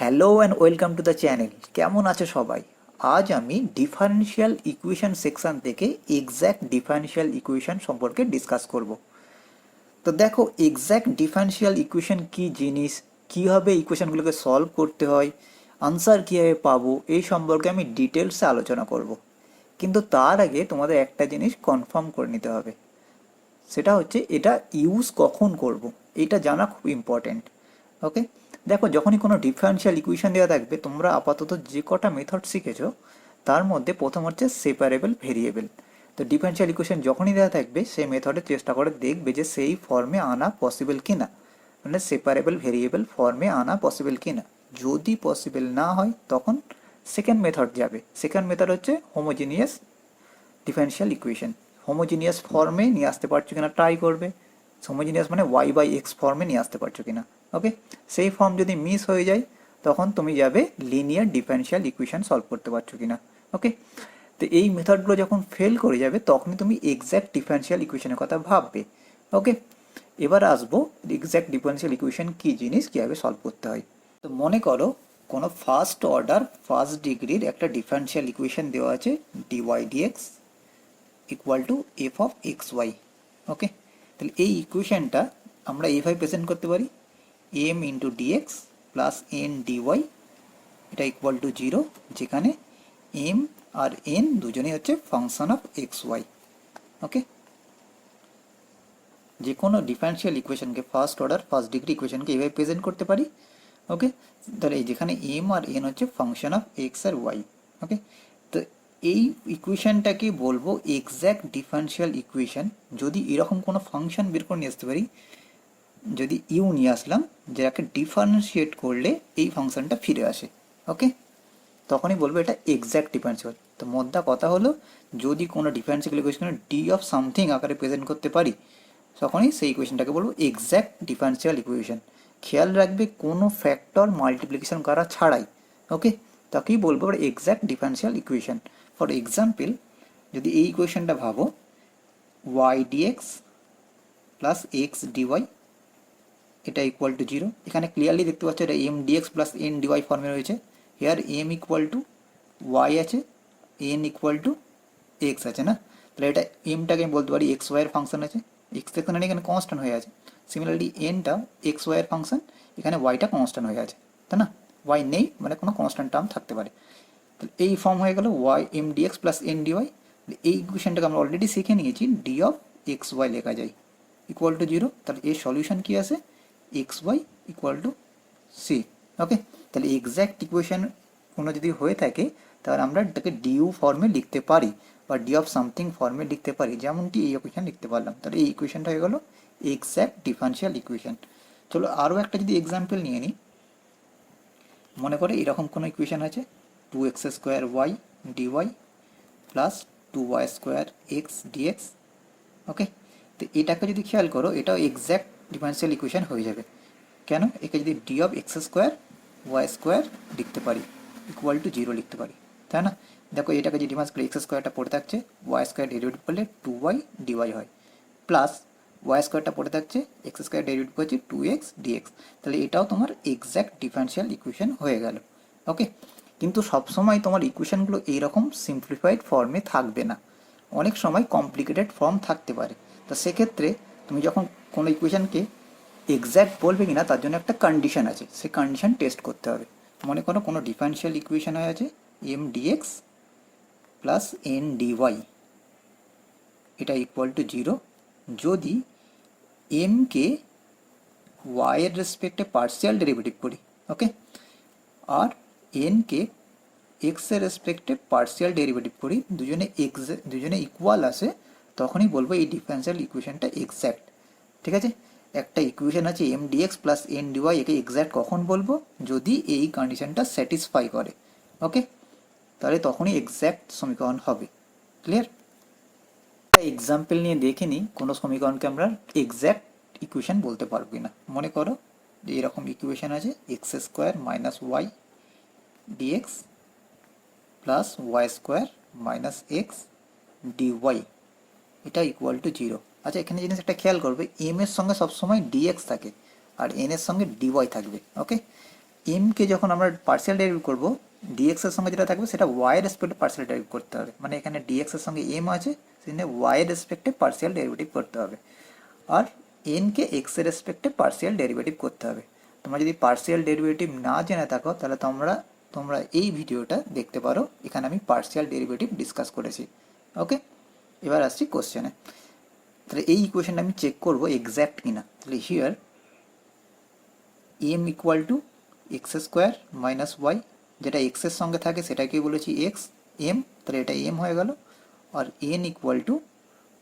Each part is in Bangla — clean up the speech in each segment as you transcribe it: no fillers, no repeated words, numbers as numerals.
Hello and welcome to the channel. কেমন আছে সবাই? আজ আমি ডিফারেনশিয়াল ইকুয়েশন সেকশন থেকে এক্স্যাক্ট ডিফারেনশিয়াল ইকুয়েশন সম্পর্কে ডিসকাস করব। তো দেখো, এক্স্যাক্ট ডিফারেনশিয়াল ইকুয়েশন কি জিনিস, কীভাবে ইকুয়েশনগুলোকে সলভ করতে হয়, আনসার কীভাবে পাবো, এই সম্পর্কে আমি ডিটেলসে আলোচনা করব। কিন্তু তার আগে তোমাদের একটা জিনিস কনফার্ম করে নিতে হবে, সেটা হচ্ছে এটা ইউজ কখন করব, এটা জানা খুব ইম্পর্ট্যান্ট। ওকে, দেখো, যখনই কোনো ডিফারেনশিয়াল ইকুয়েশন দেওয়া থাকবে, তোমরা আপাতত যে কটা মেথড শিখেছো তার মধ্যে প্রথম হচ্ছে সেপারেবল ভেরিয়েবল। তো ডিফারেনশিয়াল ইকুয়েশন যখনই দেওয়া থাকবে সেই মেথডে চেষ্টা করে দেখবে যে সেই ফর্মে আনা পসিবল কিনা, মানে সেপারেবল ভেরিয়েবল ফর্মে আনা পসিবল কিনা। যদি পসিবল না হয় তখন সেকেন্ড মেথড যাবে। সেকেন্ড মেথড হচ্ছে হোমোজিনিয়াস ডিফারেনশিয়াল ইকুয়েশন। হোমোজিনিয়াস ফর্মে নিয়ে আসতে পারছো কিনা ট্রাই করবে। হোমোজিনিয়াস মানে ওয়াই বাই এক্স ফর্মে নিয়ে আসতে পারছো কিনা। ওকে, সেই ফর্ম যদি মিস হয়ে যায় তখন তুমি যাবে লিনিয়ার ডিফারেনশিয়াল ইকুয়েশন সলভ করতে পারছো কিনা। ওকে, তো এই মেথডগুলো যখন ফেল করে যাবে তখনই তুমি এক্স্যাক্ট ডিফারেনশিয়াল ইকুয়েশনের কথা ভাববে। ওকে, এবার আসবো এক্স্যাক্ট ডিফারেনশিয়াল ইকুয়েশন কী জিনিস, কীভাবে সলভ করতে হয়। তো মনে করো কোনো ফার্স্ট অর্ডার ফার্স্ট ডিগ্রির একটা ডিফারেনশিয়াল ইকুয়েশন দেওয়া আছে, dy dx equal to f of x y. Okay, তাহলে এই ইকুয়েশনটা আমরা এইভাবে প্রেজেন্ট করতে পারি, M into dx plus N dy, এটা ইকুয়াল টু জিরো, যেখানে এম আর এন দুজনেই হচ্ছে function of x y. Okay, যে কোনো ডিফারেনশিয়াল ইকুয়েশনকে ফার্স্ট অর্ডার ফার্স্ট ডিগ্রি ইকুয়েশনকে এইভাবে প্রেজেন্ট করতে পারি। ওকে, তাহলে যেখানে এম আর এন হচ্ছে ফাংশন অফ এক্স আর ওয়াই। ওকে, তো এই ইকুয়েশনটাকে বলবো এক্স্যাক্ট ডিফারেনশিয়াল ইকুয়েশন। যদি এরকম কোনো ফাংশন বের করে নিয়ে আসতে পারি, যদি ইউ নিয়ে আসলাম যেটাকে ডিফারেন্সিয়েট করলে এই ফাংশনটা ফিরে আসে, ওকে, তখনই বলবো এটা এক্স্যাক্ট ডিফারেন্সিয়াল। তো মোদ্দা কথা হলো, যদি কোনো differential equation D of something আকারে প্রেজেন্ট করতে পারি তখনই সেই ইকুয়েশনটাকে বলবো এক্স্যাক্ট ডিফারেন্সিয়াল ইকুয়েশন। খেয়াল রাখবে কোনো ফ্যাক্টর মাল্টিপ্লিকেশন করা ছাড়াই। ওকে, তাকেই বলবো exact differential equation. For example, যদি এই ইকুয়েশনটা ভাবো, y dx plus x dy, এটা ইকুয়াল টু জিরো। এখানে ক্লিয়ারলি দেখতে পাচ্ছ এটা M dx plus N dy ফর্মে রয়েছে। Here M equal to y আছে, এন ইকুয়াল টু এক্স আছে না, তাহলে এটা এমটাকে আমি বলতে পারি এক্স ওয়াইয়ের ফাংশন আছে, এক্স এখানে এখানে কনস্ট্যান্ট হয়ে আছে। সিমিলারলি এনটা এক্স ওয়াইয়ের ফাংশন, এখানে ওয়াইটা কনস্ট্যান্ট হয়ে আছে, তাই না? ওয়াই নেই মানে কোনো কনস্ট্যান্ট টার্ম থাকতে পারে। তাহলে এই ফর্ম হয়ে গেল y M dx plus N dy. এই ইকুয়েশনটাকে আমরা অলরেডি শিখে নিয়েছি, ডি অফ এক্স ওয়াই লেখা যায় ইকুয়াল টু জিরো। তাহলে এর সলিউশন কী আছে, x y equal to c. Okay, তাহলে এক্স্যাক্ট ইকুয়েশন কোনো যদি হয়ে থাকে তাহলে আমরা এটাকে ডিউ ফর্মে লিখতে পারি বা ডি অফ সামথিং ফর্মে লিখতে পারি, যেমনটি এই ইকুয়েশন লিখতে পারলাম। তাহলে এই ইকুয়েশনটা হয়ে গেল এক্স্যাক্ট ডিফারেনশিয়াল ইকুয়েশন। চলো আরও একটা যদি এক্সাম্পল নিয়ে নিই। মনে করে এরকম কোনো ইকুয়েশন আছে, two x square y dy plus two y square x dx. Okay, তো এটাকে যদি খেয়াল করো এটাও এক্স্যাক্ট ডিফারেনশিয়াল ইকুয়েশন হয়ে যাবে। কেন? একে যদি d of x square y square লিখতে পারি ইকুয়াল টু জিরো লিখতে পারি, তাই না? দেখো এটাকে যদি ডিফারেন্স করে এক্স স্কোয়ারটা পড়ে থাকছে, ওয়াই স্কোয়ার ডেরিভেটিভ করলে টু ওয়াই ডিওয়াই হয়, প্লাস ওয়াই স্কোয়ারটা পড়ে থাকছে এক্স স্কোয়ার ডেরিভেটিভ করছে টু এক্স ডিএক্স। তাহলে এটাও তোমার এক্স্যাক্ট ডিফারেনশিয়াল ইকুয়েশন হয়ে গেল। ওকে, কিন্তু সবসময় তোমার ইকুয়েশনগুলো এইরকম সিম্পলিফাইড ফর্মে থাকবে না, অনেক সময় কমপ্লিকেটেড ফর্ম থাকতে পারে। তো সেক্ষেত্রে তুমি যখন কোনো ইকুয়েশনকে এক্স্যাক্ট বলবে কিনা তার জন্য একটা কন্ডিশন আছে, সেই কন্ডিশন টেস্ট করতে হবে। মনে করো কোনো ডিফারেনশিয়াল ইকুয়েশন হয়ে আছে M dx plus N dy, এটা ইকুয়াল টু জিরো যদি এমকে ওয়াইয়ের রেসপেক্টে পার্সিয়াল ডেরিভেটিভ করি, ওকে, আর এনকে এক্সের রেসপেক্টে পার্সিয়াল ডেরিভেটিভ করি, দুজনে ইকুয়াল আসে, তখনই বলবো এই ডিফারেনশিয়াল ইকুয়েশনটা এক্স্যাক্ট। ঠিক আছে, একটা ইকুয়েশন আছে M dx plus N dy, একে এক্স্যাক্ট কখন বলবো, যদি এই কন্ডিশনটা স্যাটিসফাই করে। ওকে, তাহলে তখনই এক্স্যাক্ট সমীকরণ হবে। ক্লিয়ার? এক্সাম্পল নিয়ে দেখে নিই কোনো সমীকরণকে আমরা এক্স্যাক্ট ইকুয়েশন বলতে পারবো না। মনে করো যে এরকম ইকুয়েশন আছে x square minus y dx plus y square minus x dy, এটা ইকুয়াল টু জিরো। আচ্ছা, এখানে জিনিস একটা খেয়াল করবে, এম এর সঙ্গে সবসময় ডিএক্স থাকে আর এন এর সঙ্গে ডিওয়াই থাকবে। ওকে, এমকে যখন আমরা পার্সিয়াল ডেরিভেটিভ করব, ডিএক্স এর সঙ্গে যেটা থাকবে সেটা ওয়াই এর রেসপেক্টে পার্সিয়াল ডেরিভেটিভ করতে হবে। মানে এখানে ডিএক্স এর সঙ্গে এম আছে, সেখানে ওয়াই এর রেসপেক্টে পার্সিয়াল ডেরিভেটিভ করতে হবে। আর এনকে এক্স এর রেসপেক্টে পার্সিয়াল ডেরিভেটিভ করতে হবে। তোমরা যদি পার্সিয়াল ডেরিভেটিভ না জেনে থাকো তাহলে তোমরা এই ভিডিওটা দেখতে পারো, এখানে আমি পার্সিয়াল ডেরিভেটিভ ডিসকাস করেছি। ওকে, এবার আসছি কোশ্চেনে। তাহলে এই ইকুয়েশনটা আমি চেক করব এক্স্যাক্ট কিনা। তাহলে here M equal to x square minus y, যেটা এক্স এর সঙ্গে থাকে সেটাকে বলেছি এক্স এম, তাহলে এটা এম হয়ে গেল। আর N equal to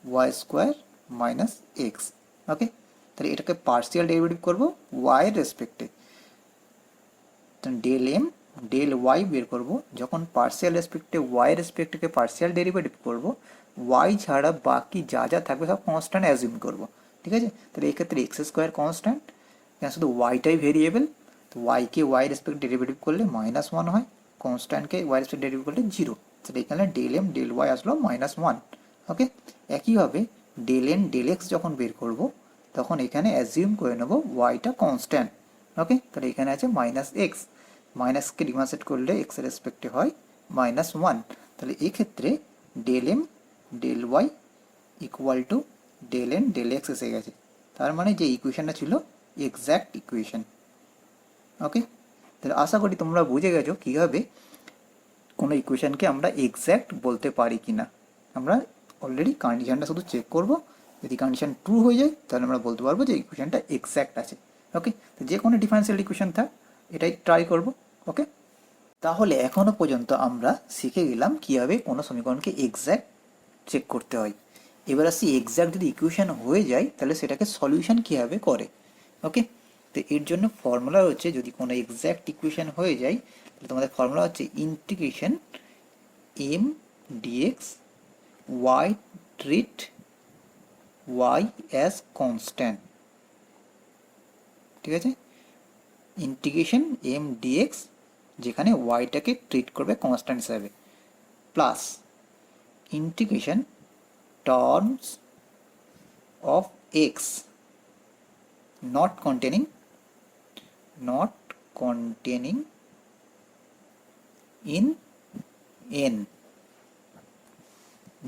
y square minus x. Okay, তাহলে এটাকে পার্সিয়াল ডেরিভেটিভ করবো ওয়াই এর রেসপেক্টে। ডেল এম ডেল ওয়াই বের করব। যখন পার্সিয়াল রেসপেক্টে ওয়াই রেসপেক্টকে পার্সিয়াল ডেরিভেটিভ করব, ওয়াই ছাড়া বাকি যা যা থাকবে সব কনস্ট্যান্ট অ্যাজিউম করব। ঠিক আছে, তাহলে এই ক্ষেত্রে এক্স স্কোয়ার কনস্ট্যান্ট, এখানে শুধু ওয়াইটাই ভেরিয়েবল। তো ওয়াইকে ওয়াই রেসপেক্ট ডেরিভেটিভ করলে -1 হয়, কনস্ট্যান্টকে ওয়াই রেসপেক্ট ডেরিভেটিভ করলে 0। তাহলে এখানে ডেল এম ডেল ওয়াই আসলো -1। ওকে, একইভাবে ডেল এন ডেল এক্স যখন বের করব তখন এখানে অ্যাজিউম করে নেব ওয়াইটা কনস্ট্যান্ট। ওকে, তাহলে এখানে আছে -x, মাইনাসকে ডিফারেন্সিয়েট করলে এক্স এর রেসপেক্টে হয় -1। তাহলে এই ক্ষেত্রে del M del y equal to del N del x এসে গেছে। তার মানে যে ইকুয়েশনটা ছিল এক্স্যাক্ট ইকুয়েশন। ওকে, তাহলে আশা করি তোমরা বুঝে গেছো কীভাবে কোনো ইকুয়েশনকে আমরা এক্স্যাক্ট বলতে পারি কি না। আমরা অলরেডি কন্ডিশনটা শুধু চেক করব, যদি কন্ডিশন ট্রু হয়ে যায় তাহলে আমরা বলতে পারবো যে ইকুয়েশনটা এক্স্যাক্ট আছে। ওকে, তো যে কোনো ডিফারেন্সিয়াল ইকুয়েশন থাক এটাই ট্রাই করব। ওকে, তাহলে এখনো পর্যন্ত আমরা শিখে গেলাম কীভাবে কোনো সমীকরণকে এক্স্যাক্ট চেক করতে হয়। এবার আসি এক্স্যাক্ট যদি ইকুয়েশন হয়ে যায় তাহলে সেটাকে সলিউশন কীভাবে করে। ওকে, তো এর জন্য ফর্মুলা হচ্ছে, যদি কোনো এক্স্যাক্ট ইকুয়েশন হয়ে যায় তাহলে তোমাদের ফর্মুলা হচ্ছে integration M dx y treat y as constant. ঠিক আছে, ইন্টিগ্রেশন এম ডিএক্স যেখানে ওয়াইটাকে ট্রিট করবে কনস্ট্যান্ট হিসাবে, plus integration terms of x not containing in n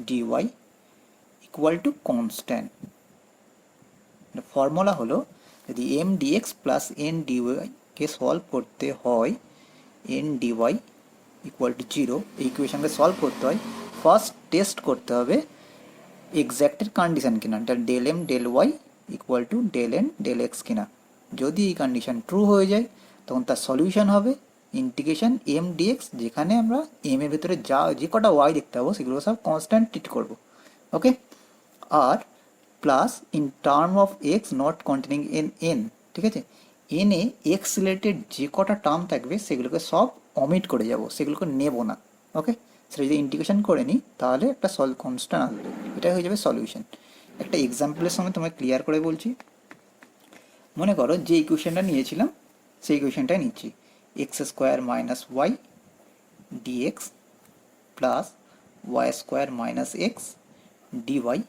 dy equal to constant। ফর্মুলা হলো, যদি m dx plus n dy কে সলভ করতে হয় n dy ইকুয়াল টু 0, এই ইকুয়েশনকে সলভ করতে হয় ফার্স্ট টেস্ট করতে হবে এক্স্যাক্টের কন্ডিশন কিনা, del M del y equal to del N del x কিনা। যদি এই কন্ডিশন ট্রু হয়ে যায় তখন তার সলিউশন হবে ইন্টিগ্রেশন এম ডিএক্স, যেখানে আমরা এম এর ভিতরে যে কটা ওয়াই দেখতে পাবো সেগুলো সব কনস্ট্যান্ট ট্রিট করবো। ওকে, আর plus in term of x not containing N. ঠিক আছে, এন এ এক্স রিলেটেড যে কটা টার্ম থাকবে সেগুলোকে সব অমিট করে যাব, সেগুলোকে নেব না। ওকে, সেটা যদি ইন্টিগ্রেশন করে নিই তাহলে একটা কনস্ট্যান্ট আসবে, এটাই হয়ে যাবে সলিউশন। একটা এক্সাম্পলের সঙ্গে তোমায় ক্লিয়ার করে বলছি। মনে করো যে ইকুয়েশনটা নিয়েছিলাম সেই ইকুয়েশনটাই নিচ্ছি, x square minus y dx plus y square minus x dy,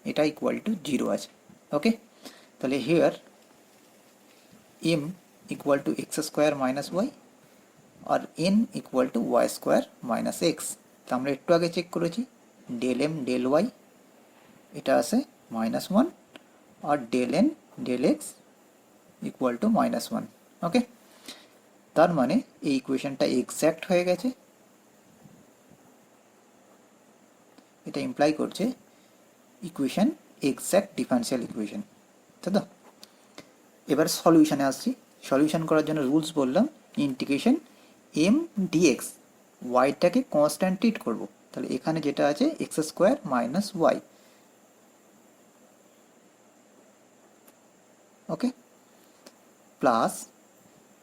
এটা ইকুয়াল টু 0 আছে। ওকে, তাহলে here M equal to x square minus y আর N equal to y square minus x. তা আমরা একটু আগে চেক করেছি ডেল এম ডেল ওয়াই এটা আছে -1 আর del N del x equal to -1। Okay, তার মানে এই ইকুয়েশনটা এক্স্যাক্ট হয়ে গেছে। এটা ইমপ্লাই করছে ইকুয়েশন এক্স্যাক্ট ডিফারেন্সিয়াল ইকুয়েশন, তাই তো। এবার সলিউশনে আসছি। সলিউশন করার জন্য রুলস বললাম, ইন্টিগ্রেশন এম ডিএক্স ওয়াইটাকে কনস্ট্যান্ট ট্রিট করবো, তাহলে এখানে যেটা আছে x square minus y. Okay, plus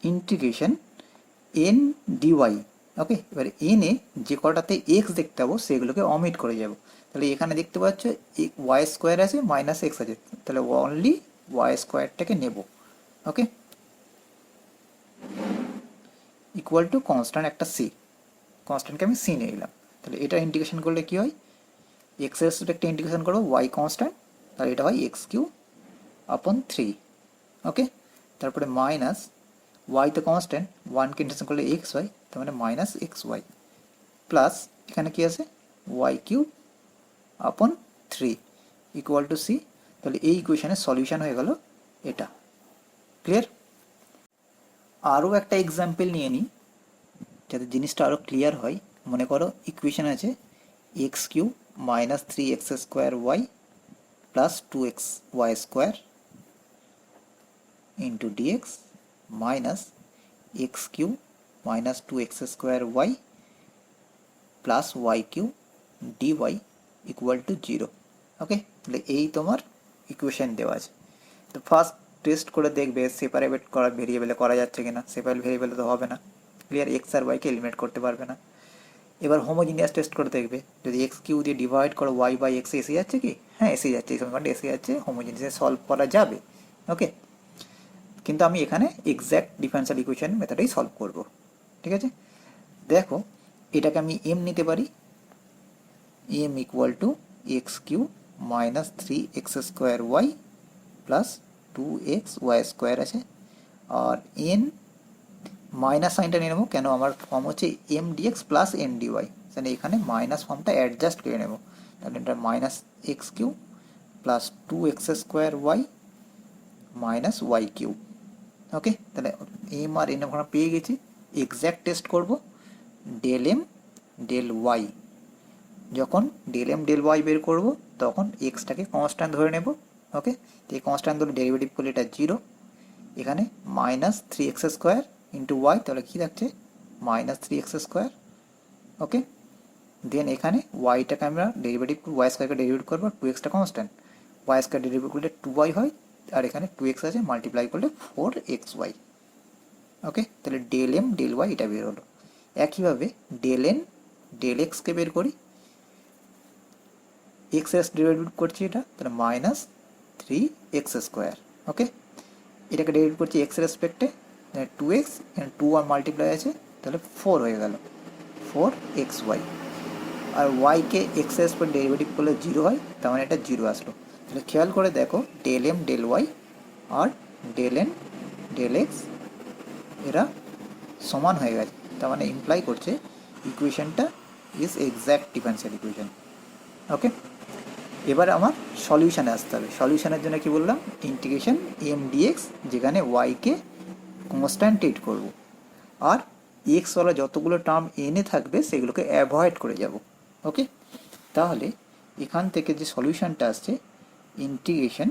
integration N dy. Okay, এবার এন এ যে কটাতে এক্স দেখতে পাবো সেগুলোকে অমিট করে যাব। তাহলে এখানে দেখতে পাচ্ছ ওয়াই স্কোয়ার আছে মাইনাস এক্স আছে, তাহলে অনলি ওয়াই স্কোয়ারটাকে নেব। ওকে, ইকুয়াল টু কনস্ট্যান্ট একটা সি, কনস্ট্যান্টকে আমি সি নিয়ে নিলাম। তাহলে এটা ইন্টিগ্রেশন করলে কি হয়, এক্স এর রেসপেক্টে ইন্টিগ্রেশন করবো ওয়াই কনস্ট্যান্ট, তাহলে এটা হয় x³ আপন 3। ওকে, তারপরে মাইনাস ওয়াই তো কনস্ট্যান্ট, ওয়ানকে ইন্টিগ্রেশন করলে এক্স হয়, তার মানে মাইনাস এক্স ওয়াই প্লাস এখানে কি আছে ওয়াই কিউব আপন 3 ইকুয়াল টু সি। তাহলে এই ইকুয়েশনের সলিউশন হয়ে গেল এটা। ক্লিয়ার? আরও একটা এক্সাম্পল নিয়ে নিই যাতে জিনিসটা আরও ক্লিয়ার হয়। মনে করো ইকুয়েশন আছে x cube minus 3x square y plus 2x y square into dx minus x cube minus 2x square y plus y cube dy equal to 0। Okay, তাহলে এই তোমার ইকুয়েশন দেওয়া আছে। তো ফার্স্ট টেস্ট করে দেখবে সেপারেট করা ভেরিয়েবলে করা যাচ্ছে কিনা। সেপারেট ভেরিয়েবলে তো হবে না, ক্লিয়ার, এক্স আর ওয়াইকে এলিমিনেট করতে পারবে না। এবার হোমোজিনিয়াস টেস্ট করে দেখবে, যদি এক্স কিউ দিয়ে ডিভাইড করো ওয়াই বাই এক্স এসে যাচ্ছে কি, হ্যাঁ এসে যাচ্ছে, এই সমীকরণটা এসে যাচ্ছে, হোমোজিনিয়াসে সলভ করা যাবে। ওকে, কিন্তু আমি এখানে এক্স্যাক্ট ডিফারেন্সিয়াল ইকুয়েশন মেথডেই সলভ করব। ঠিক আছে, দেখো এটাকে আমি এম নিতে পারি, M equal to x cube minus 3x square y plus 2x y square আছে, আর এন মাইনাস সাইনটা নিয়ে নেবো, কেন আমার ফর্ম হচ্ছে M dx plus N dy, তাহলে এখানে মাইনাস ফর্মটা অ্যাডজাস্ট করে নেবো। তাহলে এটা minus x cube plus 2x square y minus y cube. Okay, তাহলে এম আর এন আমরা পেয়ে গেছি। এক্স্যাক্ট টেস্ট করব, ডেল এম ডেল ওয়াই, যখন ডেল এম ডেল ওয়াই বের করব তখন এক্সটাকে কনস্ট্যান্ট ধরে নেব। ওকে, তো এই কনস্ট্যান্ট ধরে ডেরিভেটিভ করলে এটা 0, এখানে minus 3x square into Y, তাহলে কী থাকছে মাইনাস 3x স্কোয়ার। ওকে, দেন এখানে ওয়াইটাকে আমরা ডেরিভেটিভ ওয়াই স্কোয়ারকে ডেরিভেটিভ করবো, 2xটা কনস্ট্যান্ট, ওয়াই স্কোয়ার ডেরিভেটিভ করলে 2y হয়, আর এখানে 2x আছে, মাল্টিপ্লাই করলে 4xy। ওকে, তাহলে ডেল এম ডেল ওয়াই এটা বের হলো। একইভাবে ডেল এন ডেল এক্সকে বের করি, এক্স এর ডেরিভেটিভ করছি এটা, তাহলে মাইনাস 3x স্কোয়ার। ওকে, এটাকে ডেরিভেটিভ করছি এক্স রেসপেক্টে, 2x 2 আর মাল্টিপ্লাই আছে, তাহলে 4 হয়ে গেল, 4xy। আর ওয়াইকে এক্স রেসপেক্ট ডেরিভেটিভ করলে 0 হয়, তার মানে এটা 0 আসলো। তাহলে খেয়াল করে দেখো ডেল এম ডেল ওয়াই আর ডেল এন ডেল এক্স এরা সমান হয়ে গেছে, তার মানে ইমপ্লাই করছে ইকুয়েশনটা ইজ এক্স্যাক্ট ডিফারেন্সিয়াল ইকুয়েশন। ওকে, এবার আমার সলিউশানে আসতে হবে। সলিউশনের জন্য কি বললাম, ইন্টিগ্রেশন এম ডিএক্স, যেখানে ওয়াইকে কনস্ট্যান্ট ট্রিট করব, আর এক্সওয়ালা যতগুলো টার্ম এনে থাকবে সেগুলোকে অ্যাভয়েড করে যাব। ওকে, তাহলে এখান থেকে যে সলিউশনটা আসছে integration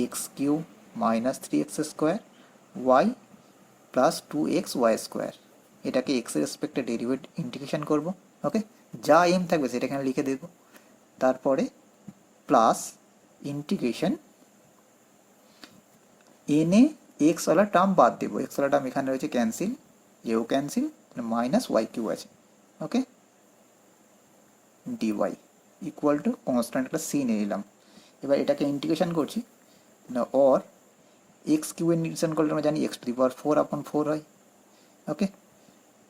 x cube minus 3x square y plus 2x y square, এটাকে এক্স এর রেসপেক্টে ডেরিভেটিভ ইন্টিগ্রেশন করব। ওকে, যা এম থাকবে সেটা এখানে লিখে দেব, তারপরে প্লাস ইন্টিগ্রেশন এনে এক্সওয়ালা টার্ম বাদ দেবো, এক্সওয়ালা টার্ম এখানে রয়েছে ক্যান্সেল, এও ক্যান্সেল, মাইনাস ওয়াই কিউ আছে। ওকে, ডিওয়াই ইকুয়াল টু কনস্ট্যান্ট একটা সি নিয়ে নিলাম। এবার এটাকে ইন্টিগ্রেশন করছি না, অর এক্স কিউ এর ইন্টিগ্রেশন করলে আমরা জানি এক্স টু দি পাওয়ার 4 আপন 4 হয়। ওকে,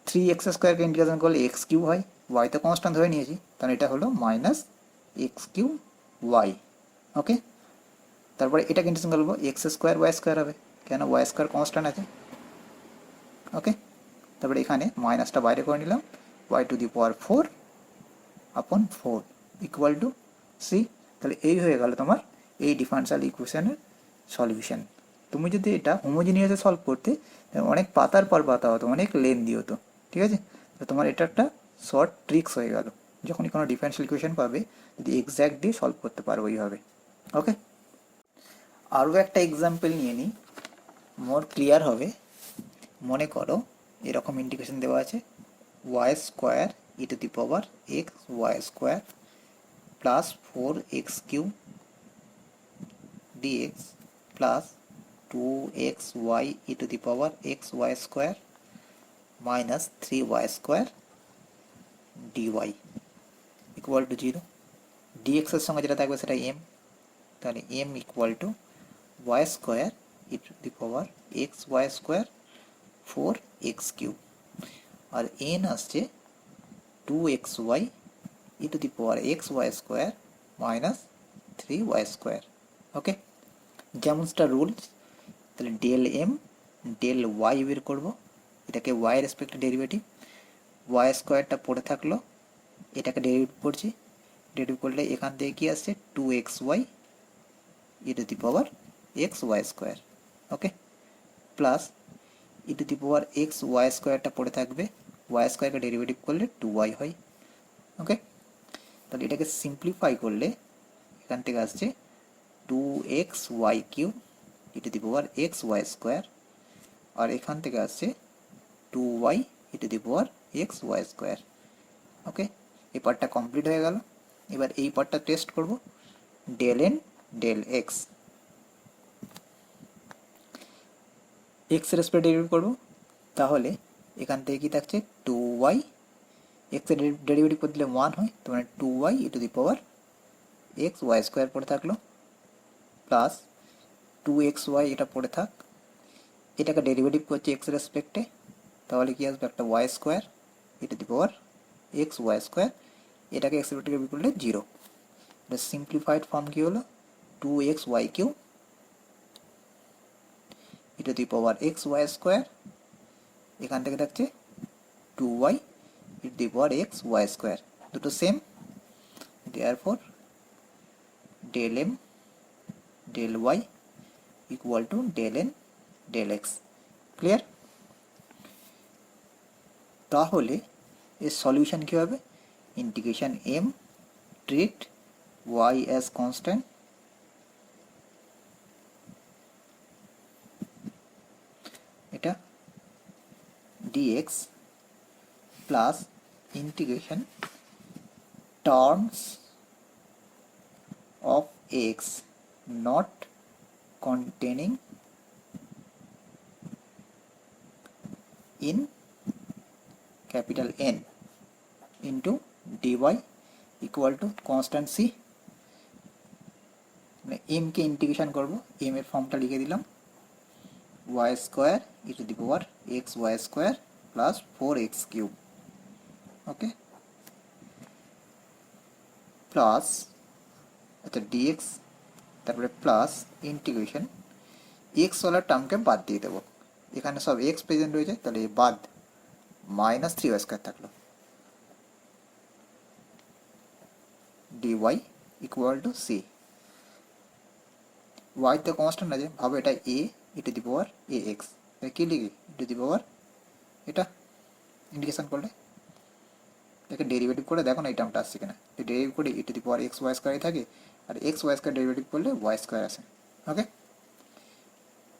3x স্কোয়ারকে ইন্টিগ্রেশন করলে এক্স কিউ হয়, ওয়াই তো কনস্ট্যান্ট ধরে নিয়েছি, তাহলে এটা হলো মাইনাস এক্স কিউ ওয়াই। ওকে, তারপরে এটাকে ইন্টিগ্রেশন করবো এক্স স্কোয়ার ওয়াই স্কোয়ার হবে, কেন ওয়াই স্কোয়ার কনস্ট্যান্ট আছে। ওকে, তারপরে এখানে মাইনাসটা বাইরে করে নিলাম, ওয়াই টু দি পাওয়ার 4 আপন 4 ইকুয়াল টু সি। তাহলে এই হয়ে গেল তোমার এই ডিফারেন্সিয়াল ইকুয়েশনের সলিউশন। তুমি যদি এটা হোমোজিনিয়াসে সলভ করতে অনেক পাতার পর পাতা হতো, অনেক লেন্দি হতো। ঠিক আছে, তো তোমার এটা একটা শর্ট ট্রিক্স হয়ে গেল, যখনই কোনো ডিফারেন্সিয়াল ইকুয়েশন পাবে যদি এক্স্যাক্ট দিয়ে সলভ করতে পারো ওইভাবে। ওকে, আরও একটা এক্সাম্পল নিয়ে নিই, মোর ক্লিয়ার হবে। মনে করো এরকম ইন্টিগ্রেশন দেওয়া আছে y square e to the power x y square plus 4x cube dx plus 2xy e to the power x y square minus 3y square dy equal to 0। ডিএক্সের সঙ্গে যেটা থাকবে সেটা এম, তাহলে M equal to y square e to the power x y square 4x cube, আর এন আসছে 2xy e to the power x y square minus 3y square. Okay, যেমনটা রুলস, তাহলে ডেল এম ডেল ওয়াই বের করবো, এটাকে ওয়াই রেসপেক্টে ডেরিভেটিভ, ওয়াই স্কোয়ারটা পড়ে থাকলো, এটাকে ডেরিভেটিভ করছি, ডেরিভেটিভ করলে এখান থেকে কি আসছে 2xy e to the power x y square, okay, plus e to the power x y স্কোয়ারটা পড়ে থাকবে, ওয়াই স্কোয়ারকে ডেরিভেটিভ করলে 2y হয়, ওকে। তাহলে এটাকে সিম্পলিফাই করলে এখান থেকে আসছে 2xy³ e to the power x y square, আর এখান থেকে আসছে 2y e to the power x y square, okay. এই পার্টটা কমপ্লিট হয়ে গেল। এবার এই পার্টটা টেস্ট করব, del N del x, x এর রেসপেক্টে ডেরিভেটিভ করবো, তাহলে এখান থেকে কি থাকছে 2y, এক্স এর ডেরিভেটিভ করে দিলে 1 হয়, তো মানে 2y e to the power x y square পড়ে থাকলো, প্লাস 2xy এটা পড়ে থাক, এটাকে ডেরিভেটিভ করছে এক্স রেসপেক্টে, তাহলে কি আসবে একটা y square e to the power x y square, এটাকে এক্স রেসপেক্টে করলে 0। এটা সিম্পলিফাইড ফর্ম কি হলো 2xy³ e to the power x y square, এখান থেকে থাকছে 2y e to the power x y square, দুটো same, therefore del M del y equal to del N del x. Clear? তাহলে এর সলিউশন কী হবে, integration m treat y as constant, এটা dx plus integration terms of x not containing in capital N into dy equal to constant c, মানে m কে ইন্টিগ্রেশন করব, m এর ফর্মটা লিখে দিলাম y square e to the power x y square plus 4x³, okay, plus আচ্ছা dx, তারপরে প্লাস ইন্টিগ্রেশন এক্স ওয়ালার টার্মকে বাদ দিয়ে দেবো, এখানে সব এক্স প্রেজেন্ট রয়েছে, তাহলে বাদ মাইনাস 3y² থাকলো, dy equal to C, y তো কনস্ট্যান্ট আছে, ভাবো এটা এ ই to the power A x, কী লিখি ই টু দি পাওয়ার, এটা ইন্টিগ্রেশন করলে এটাকে ডেরিভেটিভ করে দেখো না এই টার্মটা আসছে কিনা, ডেরিভেটিভ করে e to the power x y স্কোয়ারই থাকে, আর এক্স ওয়াই স্কোয়ার ডেরিভেটিভ করলে ওয়াই স্কোয়ার আসে, ওকে।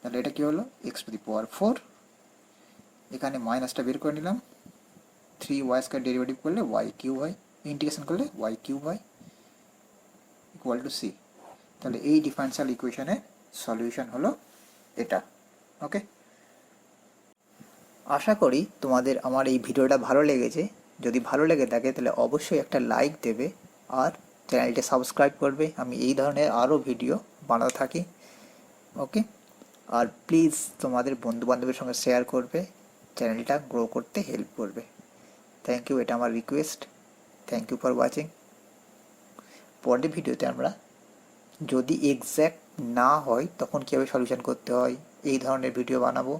তাহলে এটা কী হলো এক্স টু দি পাওয়ার 4, এখানে মাইনাসটা বের করে নিলাম, 3y² ডেরিভেটিভ করলে y³ হয়, ইন্টিগ্রেশন করলে y³ হয় ইকুয়াল টু সি। তাহলে এই ডিফারেন্সিয়াল ইকুয়েশনের সলিউশন হলো এটা, ওকে। আশা করি তোমাদের আমার এই ভিডিওটা ভালো লেগেছে, যদি ভালো লেগে থাকে তাহলে অবশ্যই একটা লাইক দেবে আর চ্যানেলটি সাবস্ক্রাইব করবে, আমি এই ধরনের আরও ভিডিও বানাতে থাকি, ওকে। আর প্লিজ তোমাদের বন্ধুবান্ধবের সঙ্গে শেয়ার করবে, চ্যানেলটা গ্রো করতে হেল্প করবে। থ্যাংক ইউ, এটা আমার রিকোয়েস্ট। Thank you for watching. পরের ভিডিওতে আমরা যদি এক্স্যাক্ট না হয় তখন কীভাবে সলিউশন করতে হয় এই ধরনের ভিডিও বানাবো,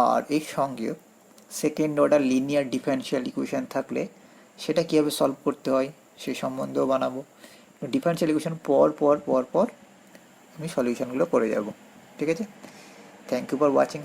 আর এর সঙ্গে second order linear differential equation থাকলে সেটা কীভাবে সলভ করতে হয় সেই সম্বন্ধেও বানাবো। ডিফারেন্সিয়াল ইকুয়েশন পর পর পর পর আমি সলিউশনগুলো করে যাব, ঠিক আছে। Thank you for watching.